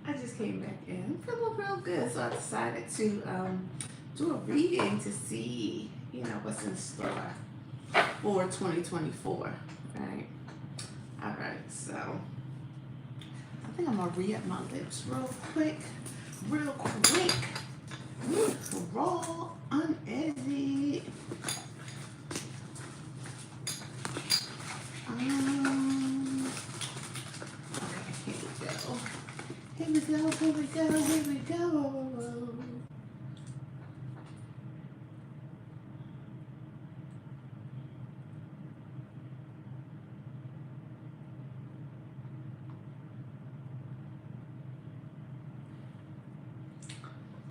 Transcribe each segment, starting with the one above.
I just came back in. I feel real good, so I decided to do a reading to see, what's in store for 2024. Right. All right. So I think I'm gonna re-up my lips real quick, real quick. Raw, unedited. Okay, here we go. Here we go, here we go, here we go.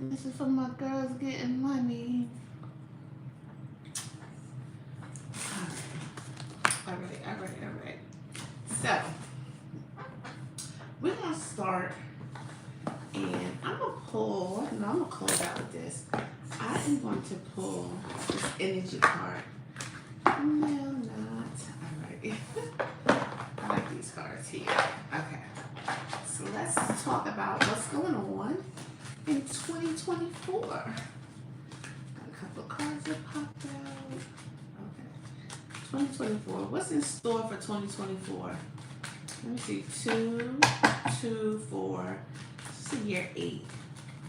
This is for my girls getting money. All right. So, we're going to start, and I'm going to pull, no, I'm going to close out with this. I am going to pull this energy card. No, not. All right. I like these cards here. Okay. So, let's talk about what's going on in 2024. Got a couple of cards that popped out. Okay. 2024. What's in store for 2024? Let me see. 2, 2, 4. This is year 8.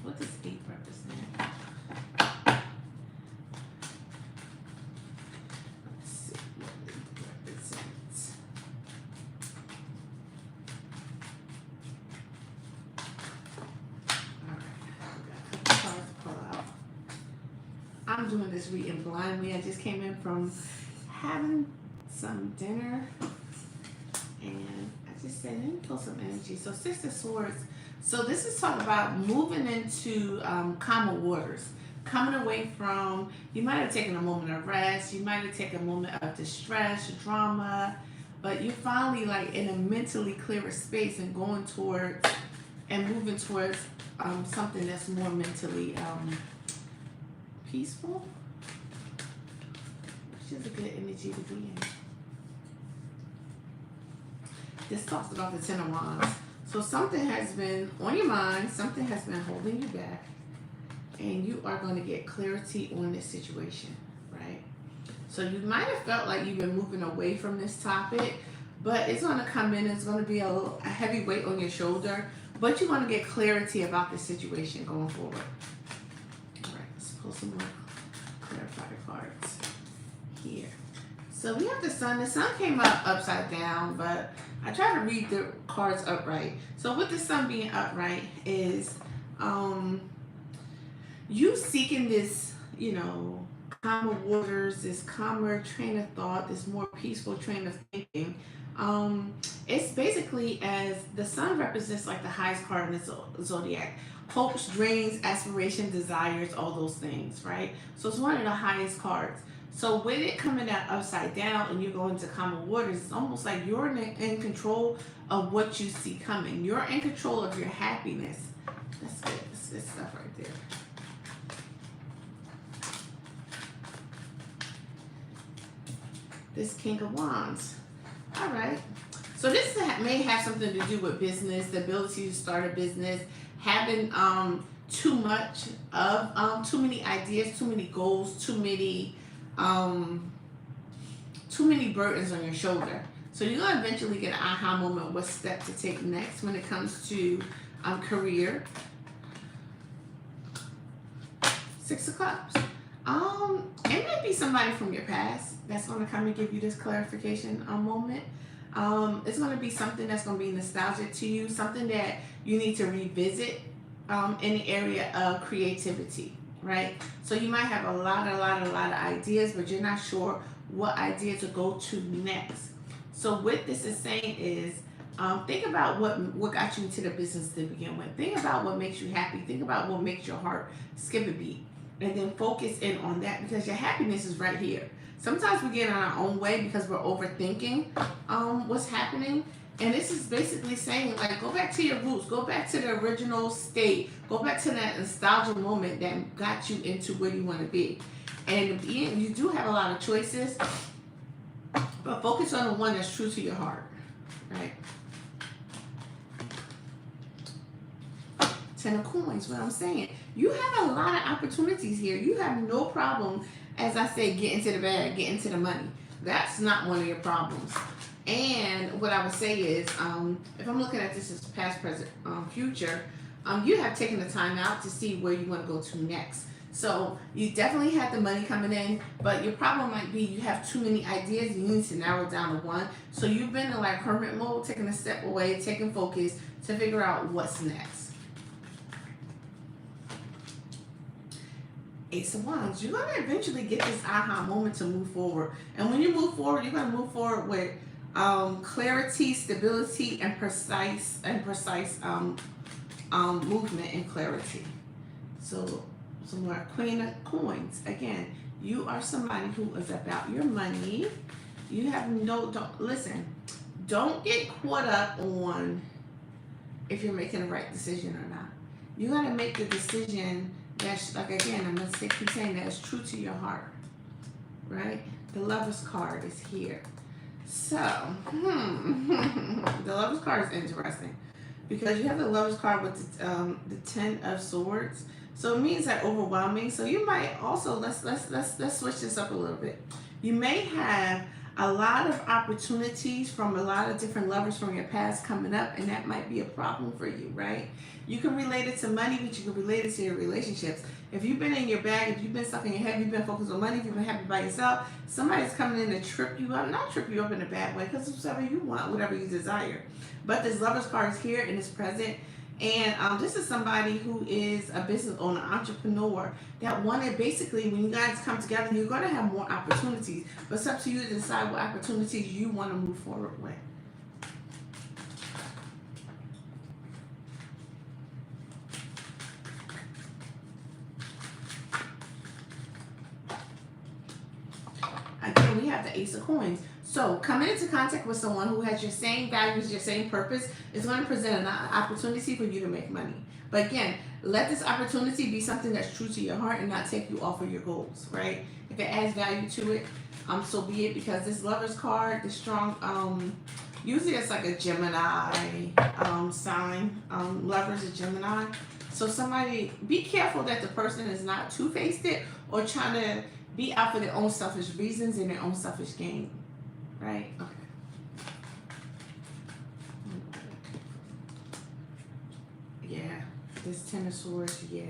What does 8 represent? Let's see what it represents. I'm doing this reading blindly. I just came in from having some dinner, and I just said, let me pull some energy. So 6 of Swords. So this is talking about moving into calmer waters, coming away from, you might have taken a moment of rest, you might have taken a moment of distress, drama, but you're finally like in a mentally clearer space and going towards and moving towards something that's more mentally peaceful, which is a good energy to be in. This talks about the Ten of Wands. So something has been on your mind, something has been holding you back, and you are going to get clarity on this situation, right? So you might have felt like you've been moving away from this topic, but it's going to come in, it's going to be a heavy weight on your shoulder, but you're going to get clarity about this situation going forward. Let's pull some more clarifier cards here. So we have the Sun. The Sun came up upside down, but I try to read the cards upright. So with the Sun being upright is you seeking this, calmer waters, this calmer train of thought, this more peaceful train of thinking. It's basically, as the Sun represents like the highest card in the zodiac. Hopes, dreams, aspirations, desires, all those things, right? So it's one of the highest cards. So with it coming out upside down and you're going to calmer waters, it's almost like you're in control of what you see coming. You're in control of your happiness. That's good. That's good stuff right there. This King of Wands. All right. So this may have something to do with business, the ability to start a business, having too much of too many ideas, too many goals, too many burdens on your shoulder. So you're gonna eventually get an aha moment, what step to take next when it comes to career. 6 of Cups. It may be somebody from your past that's gonna come and give you this clarification moment. It's gonna be something that's gonna be nostalgic to you, something that you need to revisit in the area of creativity, right? So you might have a lot of ideas, but you're not sure what idea to go to next. So what this is saying is, think about what got you into the business to begin with. Think about what makes you happy. Think about what makes your heart skip a beat. And then focus in on that, because your happiness is right here. Sometimes we get in our own way because we're overthinking what's happening. And this is basically saying, like, go back to your roots. Go back to the original state. Go back to that nostalgia moment that got you into where you want to be. And you do have a lot of choices, but focus on the one that's true to your heart, right? Ten of Coins. What I'm saying, you have a lot of opportunities here. You have no problem, as I say, getting to the bag, getting to the money. That's not one of your problems. And what I would say is, if I'm looking at this as past, present, future, you have taken the time out to see where you want to go to next. So you definitely had the money coming in, but your problem might be you have too many ideas. You need to narrow down to one. So you've been in like hermit mode, taking a step away, taking focus to figure out what's next. Ace of Wands. You're gonna eventually get this aha moment to move forward, and when you move forward, you're gonna move forward with clarity, stability, and precise movement and clarity. So some more Queen of Coins. Again, you are somebody who is about your money. You have don't get caught up on if you're making the right decision or not. You gotta make the decision that's, like, again, I'm gonna keep saying that, it's true to your heart, right? The Lover's card is here. So, the Lover's card is interesting because you have the Lover's card with the Ten of Swords. So it means that overwhelming. So you might also, let's switch this up a little bit. You may have a lot of opportunities from a lot of different lovers from your past coming up, and that might be a problem for you, right? You can relate it to money, but you can relate it to your relationships. If you've been in your bag, if you've been stuck in your head, you've been focused on money, if you've been happy by yourself, somebody's coming in to trip you up. Not trip you up in a bad way, because it's whatever you want, whatever you desire. But this Lover's card is here and it's present. And this is somebody who is a business owner, entrepreneur, that wanted, basically, when you guys come together, you're going to have more opportunities. But it's up to you to decide what opportunities you want to move forward with. Again, we have the Ace of Coins. So coming into contact with someone who has your same values, your same purpose, is going to present an opportunity for you to make money. But again, let this opportunity be something that's true to your heart and not take you off of your goals, right? If it adds value to it, so be it, because this Lover's card, the strong, usually it's like a Gemini sign. Lovers is Gemini. So somebody, be careful that the person is not two-faced it or trying to be out for their own selfish reasons and their own selfish gain. Right? Okay. Yeah. This Ten of Swords, yeah.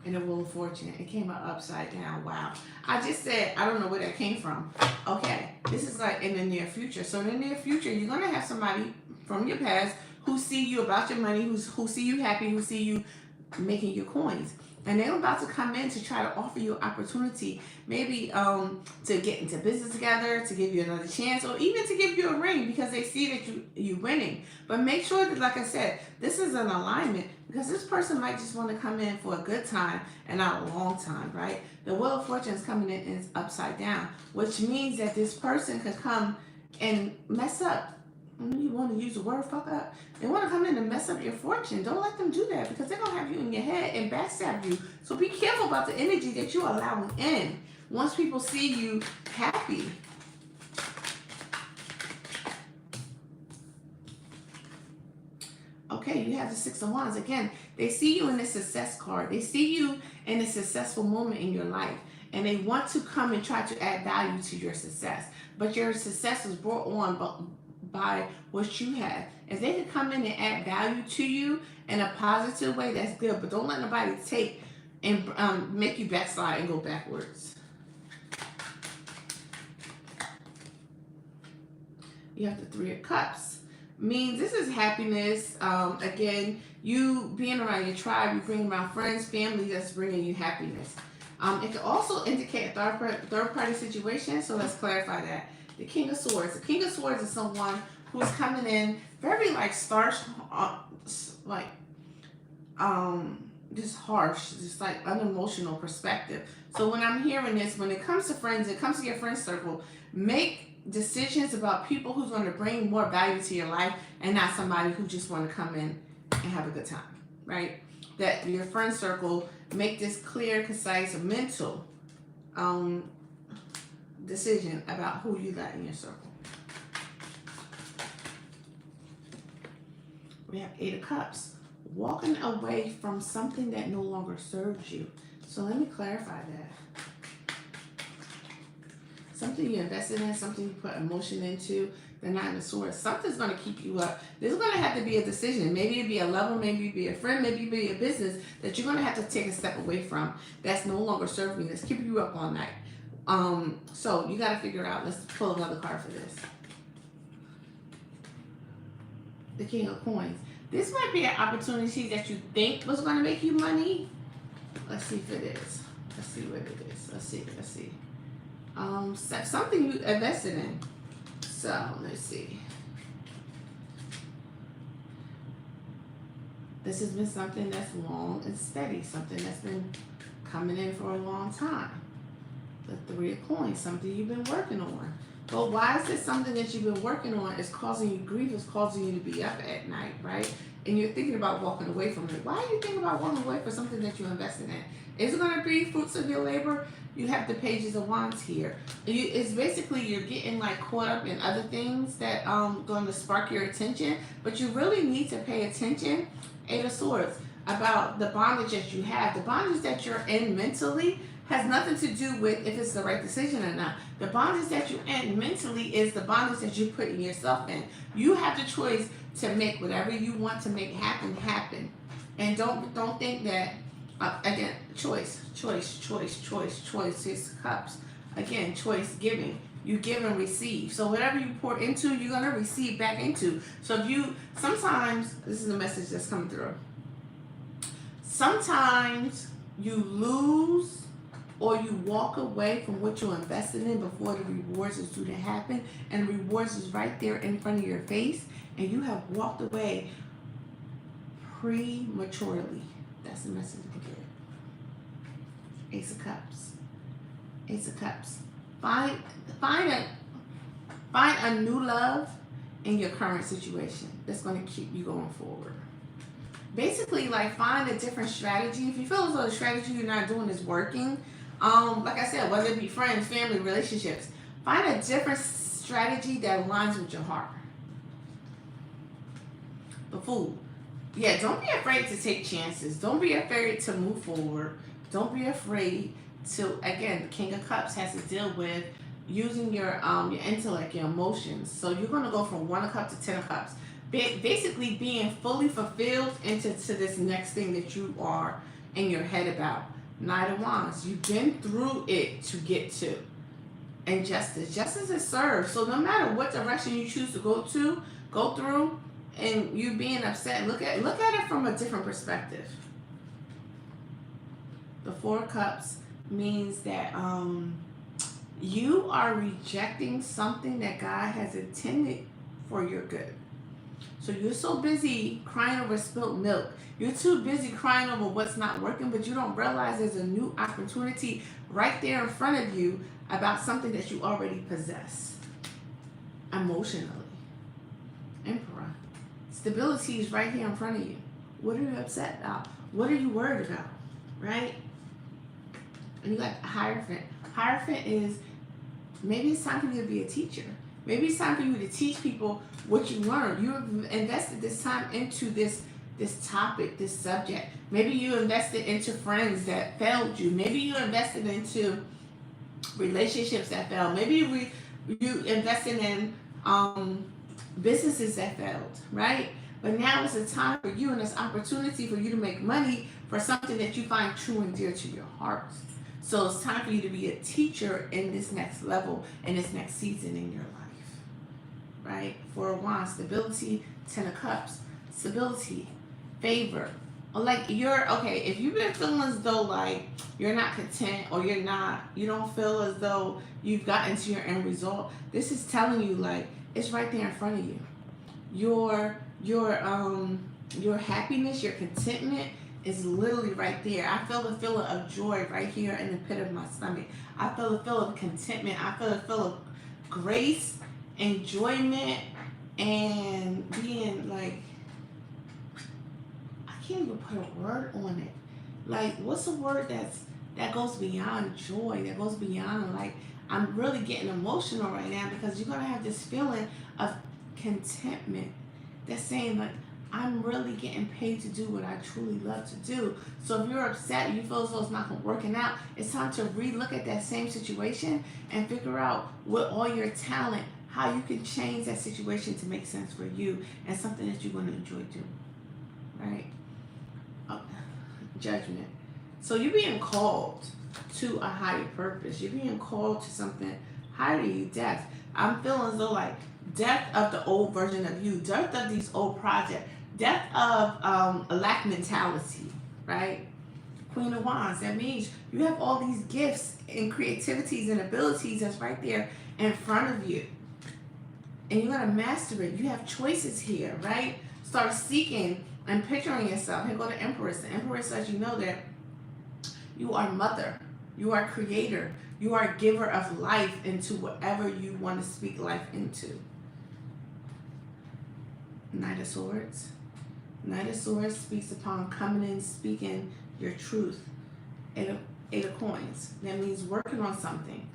And the Wheel of Fortune. It came out upside down. Wow. I just said, I don't know where that came from. Okay. This is like in the near future. So in the near future, you're going to have somebody from your past who see you about your money, who see you happy, who see you making your coins. And they're about to come in to try to offer you an opportunity, maybe to get into business together, to give you another chance, or even to give you a ring because they see that you're winning. But make sure that, like I said, this is an alignment, because this person might just want to come in for a good time and not a long time, right? The Wheel of Fortune is coming in and it's upside down, which means that this person could come and mess up. You want to use the word fuck up? They want to come in and mess up your fortune. Don't let them do that, because they're going to have you in your head and backstab you. So be careful about the energy that you're allowing in. Once people see you happy. Okay, you have the Six of Wands. Again, they see you in the success card. They see you in a successful moment in your life. And they want to come and try to add value to your success. But your success was brought on by what you have. If they can come in and add value to you in a positive way, that's good. But don't let nobody take and make you backslide and go backwards. You have the Three of Cups. Means this is happiness. Again, you being around your tribe, you bring around friends, family, that's bringing you happiness. It can also indicate a third party situation. So let's clarify that. The King of Swords. The King of Swords is someone who's coming in very just harsh, just like unemotional perspective. So when I'm hearing this, when it comes to friends, it comes to your friend circle, make decisions about people who's going to bring more value to your life and not somebody who just want to come in and have a good time, right? That your friend circle, make this clear, concise, mental decision about who you got in your circle. We have Eight of Cups. walking away from something that no longer serves you. So let me clarify that. Something you invested in, something you put emotion into, the Nine of Swords. Something's going to keep you up. There's going to have to be a decision. Maybe it'd be a lover, maybe it'd be a friend, maybe it'd be a business that you're going to have to take a step away from that's no longer serving you, that's keeping you up all night. So you got to figure out. Let's pull another card for this. The King of Coins. This might be an opportunity that you think was going to make you money. Let's see if it is. Let's see what it is. Let's see. Something you invested in. So let's see. This has been something that's long and steady, something that's been coming in for a long time. The Three of Coins, something you've been working on. But why is this something that you've been working on is causing you grief, is causing you to be up at night, right? And you're thinking about walking away from it. Why are you thinking about walking away from something that you invested in? Is it going to be fruits of your labor? You have the Pages of Wands here. It's basically you're getting like caught up in other things that going to spark your attention, but you really need to pay attention, Eight of Swords, about the bondage that you have. The bondage that you're in mentally has nothing to do with if it's the right decision or not. The bondage that you're in mentally is the bondage that you're putting yourself in. You have the choice to make whatever you want to make happen. And don't think that, again, choice. Six of Cups. Again, choice, giving. You give and receive. So whatever you pour into, you're going to receive back into. So if you, sometimes, this is the message that's coming through. Sometimes you lose or you walk away from what you invested in before the rewards is due to happen, and the rewards is right there in front of your face, and you have walked away prematurely. That's the message you get. Ace of Cups. Ace of Cups. Find a new love in your current situation that's going to keep you going forward. Basically, like, find a different strategy. If you feel as though the strategy you're not doing is working, like I said, whether it be friends, family, relationships, find a different strategy that aligns with your heart. The Fool. Yeah, don't be afraid to take chances. Don't be afraid to move forward. Don't be afraid to, again, the King of Cups has to deal with using your intellect, your emotions. So you're going to go from 1 of Cups to 10 of Cups. Basically being fully fulfilled into this next thing that you are in your head about. Knight of Wands. You've been through it to get to. And justice is served. So no matter what direction you choose to go through, and you being upset, look at it from a different perspective. The 4 of Cups means that you are rejecting something that God has intended for your good. So you're so busy crying over spilt milk. You're too busy crying over what's not working, but you don't realize there's a new opportunity right there in front of you about something that you already possess emotionally. Emperor. Stability is right here in front of you. What are you upset about? What are you worried about? Right? And you got Hierophant. Hierophant is, maybe it's time for you to be a teacher. Maybe it's time for you to teach people what you learned. You have invested this time into this topic, this subject. Maybe you invested into friends that failed you. Maybe you invested into relationships that failed. Maybe you invested in businesses that failed, right? But now it's a time for you and this opportunity for you to make money for something that you find true and dear to your heart. So it's time for you to be a teacher in this next level, in this next season in your life. Right? 4 of Wands, stability, 10 of Cups, stability, favor. Or like if you've been feeling as though like you're not content or you don't feel as though you've gotten to your end result, this is telling you like it's right there in front of you. Your happiness, your contentment is literally right there. I feel the feeling of joy right here in the pit of my stomach. I feel the feeling of contentment. I feel the feeling of grace, enjoyment, and being like, I can't even put a word on it. Like, what's a word that goes beyond joy, that goes beyond, like, I'm really getting emotional right now because you're going to have this feeling of contentment that's saying like, I'm really getting paid to do what I truly love to do. So if you're upset, you feel as though it's not working out, it's time to relook at that same situation and figure out with all your talent how you can change that situation to make sense for you and something that you're going to enjoy doing, right? Oh, judgment. So you're being called to a higher purpose. You're being called to something higher than you, death. I'm feeling as though like death of the old version of you, death of these old projects, death of a lack mentality, right? Queen of Wands, that means you have all these gifts and creativities and abilities that's right there in front of you. And you're going to master it. You have choices here, right? Start seeking and picturing yourself. Here go the Empress. The Empress lets you know that you are mother. You are creator. You are giver of life into whatever you want to speak life into. Knight of Swords. Knight of Swords speaks upon coming in, speaking your truth. Eight of Coins. That means working on something,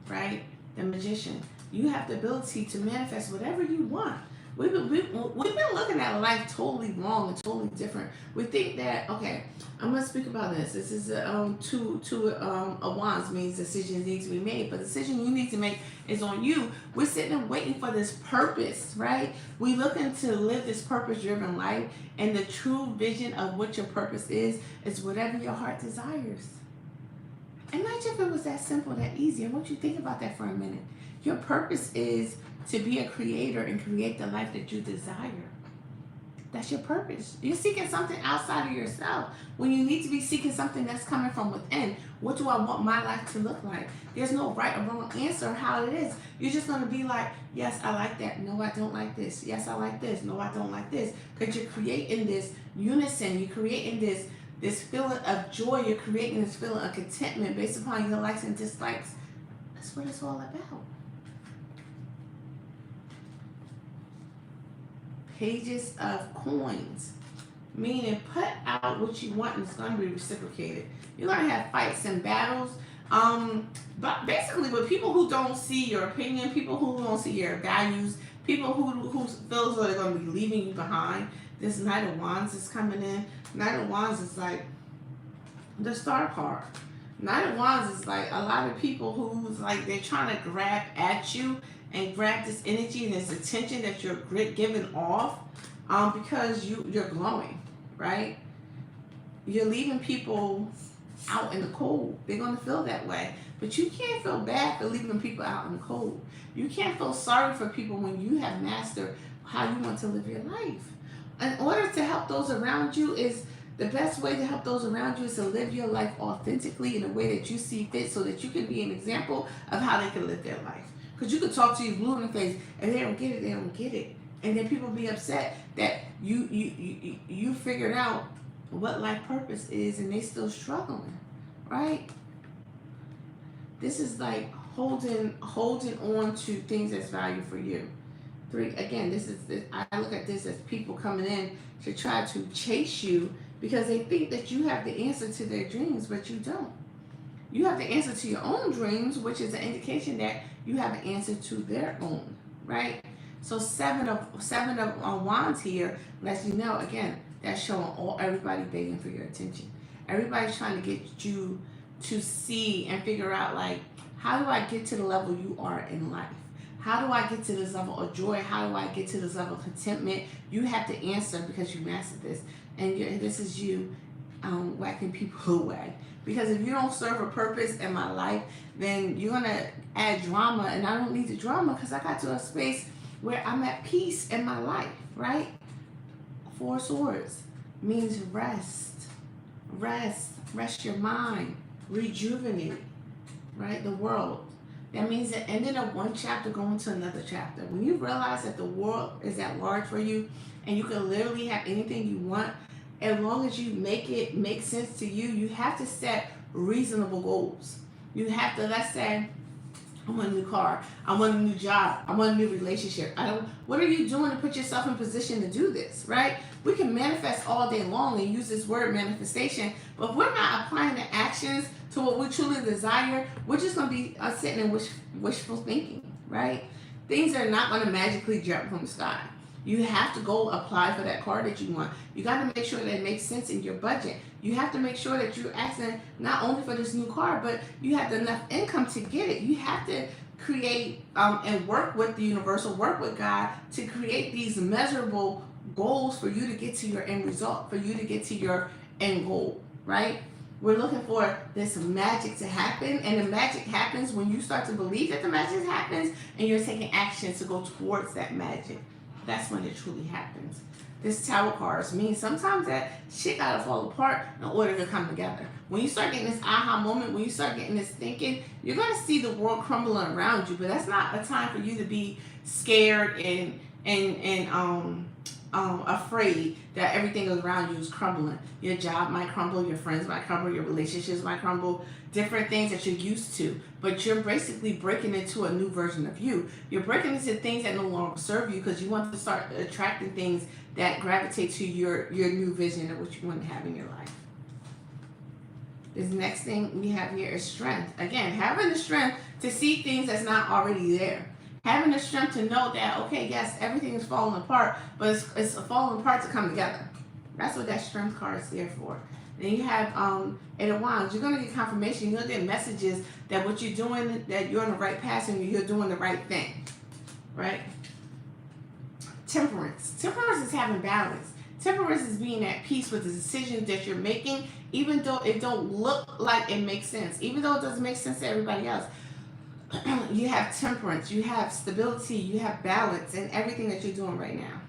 right? The Magician. You have the ability to manifest whatever you want. We've been looking at life totally wrong and totally different. We think that, okay, I'm going to speak about this. This is two of Wands means decisions need to be made. But the decision you need to make is on you. We're sitting and waiting for this purpose, right? We looking to live this purpose-driven life. And the true vision of what your purpose is whatever your heart desires. Imagine if it was that simple, that easy. I want you to think about that for a minute. Your purpose is to be a creator and create the life that you desire. That's your purpose. You're seeking something outside of yourself when you need to be seeking something that's coming from within. What do I want my life to look like? There's no right or wrong answer how it is. You're just going to be like, yes, I like that. No, I don't like this. Yes, I like this. No, I don't like this. Because you're creating this unison. You're creating this feeling of joy. You're creating this feeling of contentment based upon your likes and dislikes. That's what it's all about. Pages of Coins, meaning put out what you want and it's going to be reciprocated. You're going to have fights and battles, but basically with people who don't see your opinion, people who don't see your values, people who feels like they're going to be leaving you behind. This Knight of Wands is coming in. Knight of Wands is like the star card. Knight of Wands is like a lot of people who's like they're trying to grab at you and grab this energy and this attention that you're giving off because you're glowing, right? You're leaving people out in the cold. They're going to feel that way. But you can't feel bad for leaving people out in the cold. You can't feel sorry for people when you have mastered how you want to live your life. In order to help those around you the best way to help those around you is to live your life authentically in a way that you see fit so that you can be an example of how they can live their life. Because you could talk to you blue in the face and they don't get it, they don't get it. And then people be upset that you figured out what life purpose is and they still struggling, right? This is like holding on to things that's value for you. Again, I look at this as people coming in to try to chase you because they think that you have the answer to their dreams, but you don't. You have the answer to your own dreams, which is an indication that you have an answer to their own, right? So seven of Wands here lets you know, again, that's showing everybody begging for your attention. Everybody's trying to get you to see and figure out, like, how do I get to the level you are in life? How do I get to this level of joy? How do I get to this level of contentment? You have to answer because you mastered this. And this is you whacking people away. Because if you don't serve a purpose in my life, then you're going to add drama. And I don't need the drama because I got to a space where I'm at peace in my life, right? Four Swords means rest. Rest your mind. Rejuvenate, right? The world. That means the ending of one chapter going to another chapter. When you realize that the world is at large for you and you can literally have anything you want, as long as you make it make sense to you, you have to set reasonable goals. You have to, let's say, I want a new car, I want a new job, I want a new relationship. What are you doing to put yourself in position to do this, right? We can manifest all day long and use this word manifestation, but if we're not applying the actions to what we truly desire, we're just going to be sitting in wishful thinking, right? Things are not going to magically jump from the sky. You have to go apply for that car that you want. You got to make sure that it makes sense in your budget. You have to make sure that you're asking not only for this new car, but you have enough income to get it. You have to create and work with the universal, work with God to create these measurable goals for you to get to your end result, for you to get to your end goal, right? We're looking for this magic to happen, and the magic happens when you start to believe that the magic happens and you're taking action to go towards that magic. That's when it truly happens. This Tower cards means sometimes that shit gotta fall apart in order to come together. When you start getting this aha moment, when you start getting this thinking, you're gonna see the world crumbling around you. But that's not a time for you to be scared and afraid that everything around you is crumbling. Your job might crumble, your friends might crumble, your relationships might crumble, different things that you're used to. But you're basically breaking into a new version of you. You're breaking into things that no longer serve you because you want to start attracting things that gravitate to your new vision of what you want to have in your life. This next thing we have here is strength. Again, having the strength to see things that's not already there. Having the strength to know that, okay, yes, everything is falling apart, but it's falling apart to come together. That's what that strength card is there for. Then you have Eight of Wands. You're going to get confirmation. You're going to get messages that what you're doing, that you're on the right path and you're doing the right thing, right? Temperance. Temperance is having balance. Temperance is being at peace with the decisions that you're making, even though it don't look like it makes sense, even though it doesn't make sense to everybody else. You have temperance, you have stability, you have balance in everything that you're doing right now.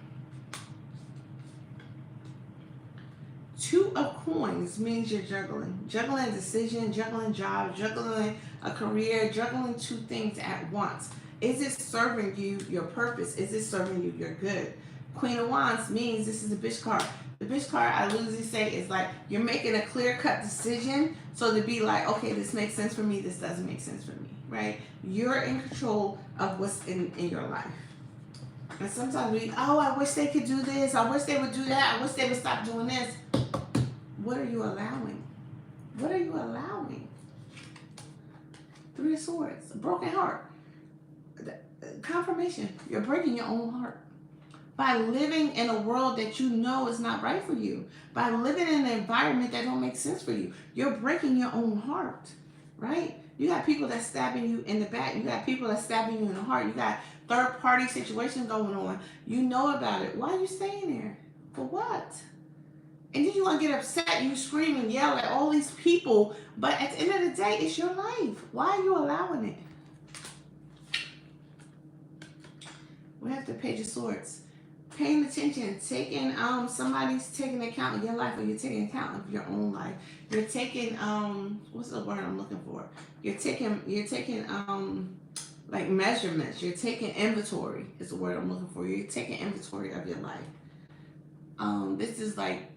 Two of Coins means you're juggling. Juggling a decision, juggling job, juggling a career, juggling two things at once. Is it serving you your purpose? Is it serving you your good? Queen of Wands means this is the bitch card. The bitch card, I usually say, is like you're making a clear-cut decision. So to be like, okay, this makes sense for me, this doesn't make sense for me, right? You're in control of what's in your life. And sometimes we, oh, I wish they could do this. I wish they would do that. I wish they would stop doing this. What are you allowing? What are you allowing? Three of Swords, a broken heart. Confirmation, you're breaking your own heart. By living in a world that you know is not right for you. By living in an environment that don't make sense for you. You're breaking your own heart, right? You got people that's stabbing you in the back. You got people that's stabbing you in the heart. You got third-party situations going on. You know about it. Why are you staying there? For what? And then you want to get upset. You scream and yell at all these people. But at the end of the day, it's your life. Why are you allowing it? We have the Page of Swords. Paying attention, taking somebody's taking account of your life, or you're taking account of your own life. You're taking what's the word I'm looking for? You're taking like measurements. You're taking inventory is the word I'm looking for. You're taking inventory of your life. This is like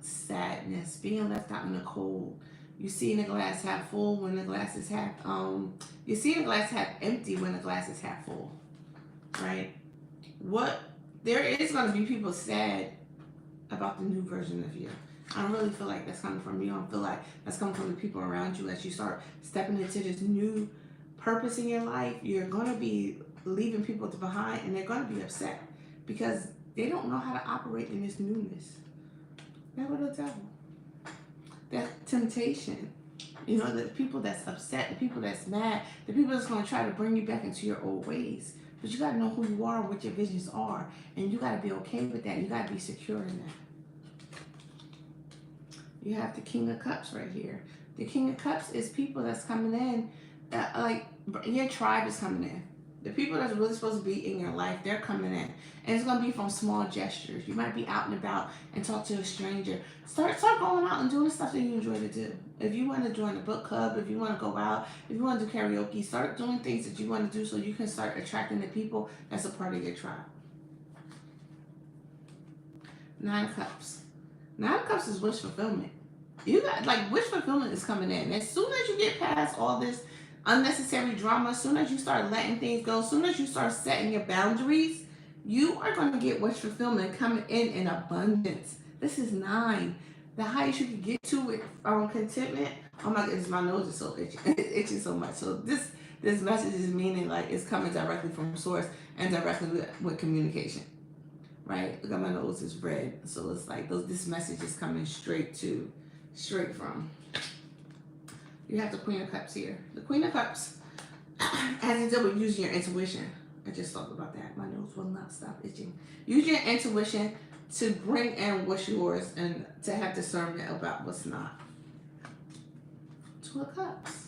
sadness, being left out in the cold. You see the glass half full when the glass is half you see the glass half empty when the glass is half full. Right? There is going to be people sad about the new version of you. I don't really feel like that's coming from you. I don't feel like that's coming from the people around you. As you start stepping into this new purpose in your life, you're going to be leaving people behind, and they're going to be upset because they don't know how to operate in this newness. That was the devil. That temptation. You know, the people that's upset, the people that's mad, the people that's going to try to bring you back into your old ways. But you got to know who you are and what your visions are. And you got to be okay with that. You got to be secure in that. You have the King of Cups right here. The King of Cups is people that's coming in. Like, your tribe is coming in. The people that's really supposed to be in your life, they're coming in. And it's going to be from small gestures. You might be out and about and talk to a stranger. Start going out and doing the stuff that you enjoy to do. If you want to join a book club, if you want to go out, if you want to do karaoke, start doing things that you want to do so you can start attracting the people that's a part of your tribe. Nine of Cups. Nine of Cups is wish fulfillment. You got, like, wish fulfillment is coming in. As soon as you get past all this unnecessary drama, as soon as you start letting things go, as soon as you start setting your boundaries, you are going to get wish fulfillment coming in abundance. This is 9. The highest you can get to with contentment. Oh my goodness, my nose is so itchy. It's itching so much. So this message is meaning like it's coming directly from source and directly with communication, right? Look at my nose is red. So it's like this message is coming straight from. You have the Queen of Cups here. The Queen of Cups has to do with using your intuition. I just thought about that. My nose will not stop itching. Use your intuition to bring in what's yours and to have discernment about what's not. Two of Cups.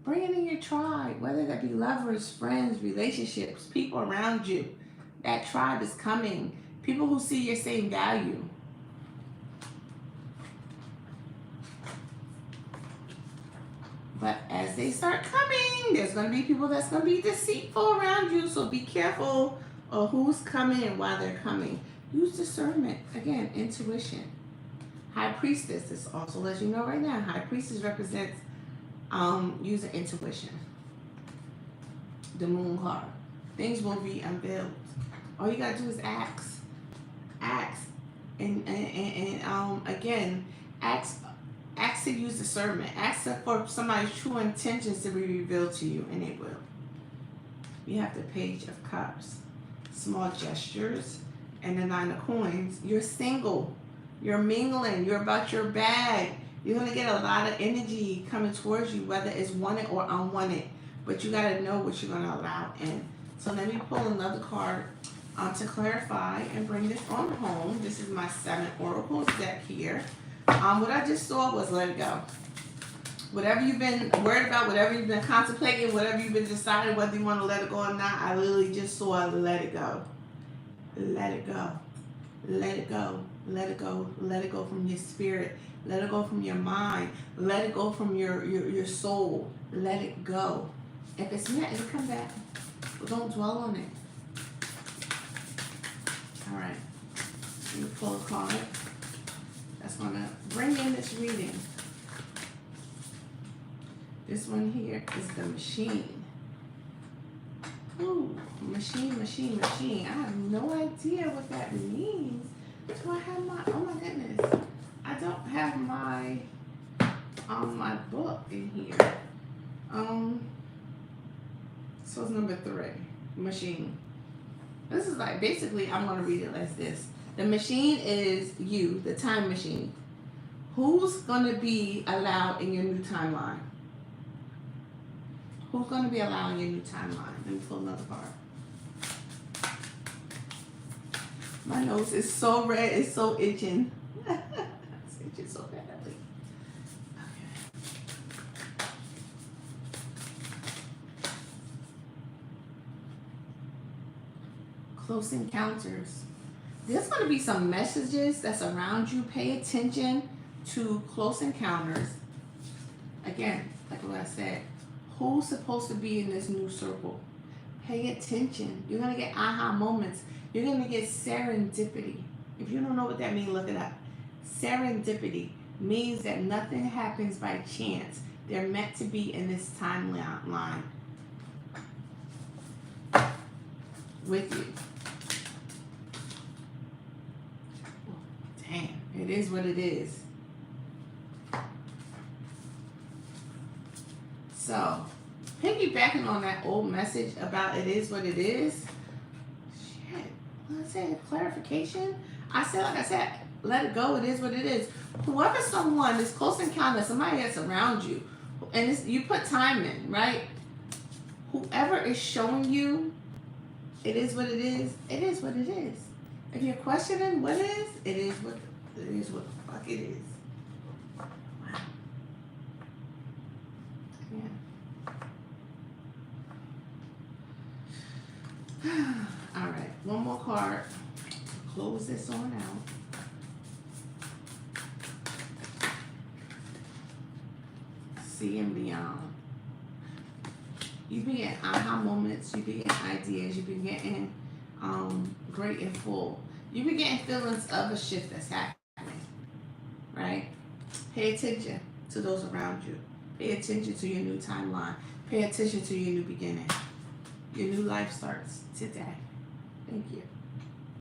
Bring it in your tribe, whether that be lovers, friends, relationships, people around you. That tribe is coming. People who see your same value. But as they start coming, there's going to be people that's going to be deceitful around you. So be careful of who's coming and why they're coming. Use discernment. Again, intuition. High Priestess. This also lets you know right now. High Priestess represents using intuition. The Moon card. Things will be unveiled. All you got to do is ask. Ask. And again, ask to use discernment. Ask for somebody's true intentions to be revealed to you, and it will. You have the Page of Cups, small gestures, and the Nine of Coins. You're single. You're mingling. You're about your bag. You're going to get a lot of energy coming towards you, whether it's wanted or unwanted. But you got to know what you're going to allow in. So let me pull another card to clarify and bring this on home. This is my 7 Oracles deck here. What I just saw was let it go. Whatever you've been worried about, whatever you've been contemplating, whatever you've been deciding whether you want to let it go or not, I literally just saw let it go. Let it go. Let it go. Let it go. Let it go from your spirit. Let it go from your mind. Let it go from your soul. Let it go. If it's meant, it'll come back. But don't dwell on it. All right. Let me pull a card that's going to bring in this reading. This one here is the Machine. Ooh, machine. I have no idea what that means. Do I have my, oh my goodness. I don't have my book in here. So it's number 3, Machine. This is like, basically, I'm going to read it as this. The machine is you, the time machine. Who's going to be allowed in your new timeline? Who's going to be allowed in your new timeline? Let me pull another card. My nose is so red, it's so itching. It's itching so badly. Okay. Close encounters. There's going to be some messages that's around you. Pay attention to close encounters. Again, like what I said, who's supposed to be in this new circle? Pay attention. You're going to get aha moments. You're going to get serendipity. If you don't know what that means, look it up. Serendipity means that nothing happens by chance. They're meant to be in this timeline with you. Damn, it is what it is. So, piggybacking on that old message about it is what it is. Shit, what I said, clarification. I said, let it go. It is what it is. Whoever someone is close encounter, somebody that's around you, and you put time in, right? Whoever is showing you, it is what it is. It is what it is. If you're questioning what it is what the fuck it is. Wow. Yeah. All right, one more card. Close this on out. See and beyond. You be getting aha moments. You be getting ideas. You be getting great and full. You be getting feelings of a shift that's happening, right? Pay attention to those around you. Pay attention to your new timeline. Pay attention to your new beginning. Your new life starts today. Thank you.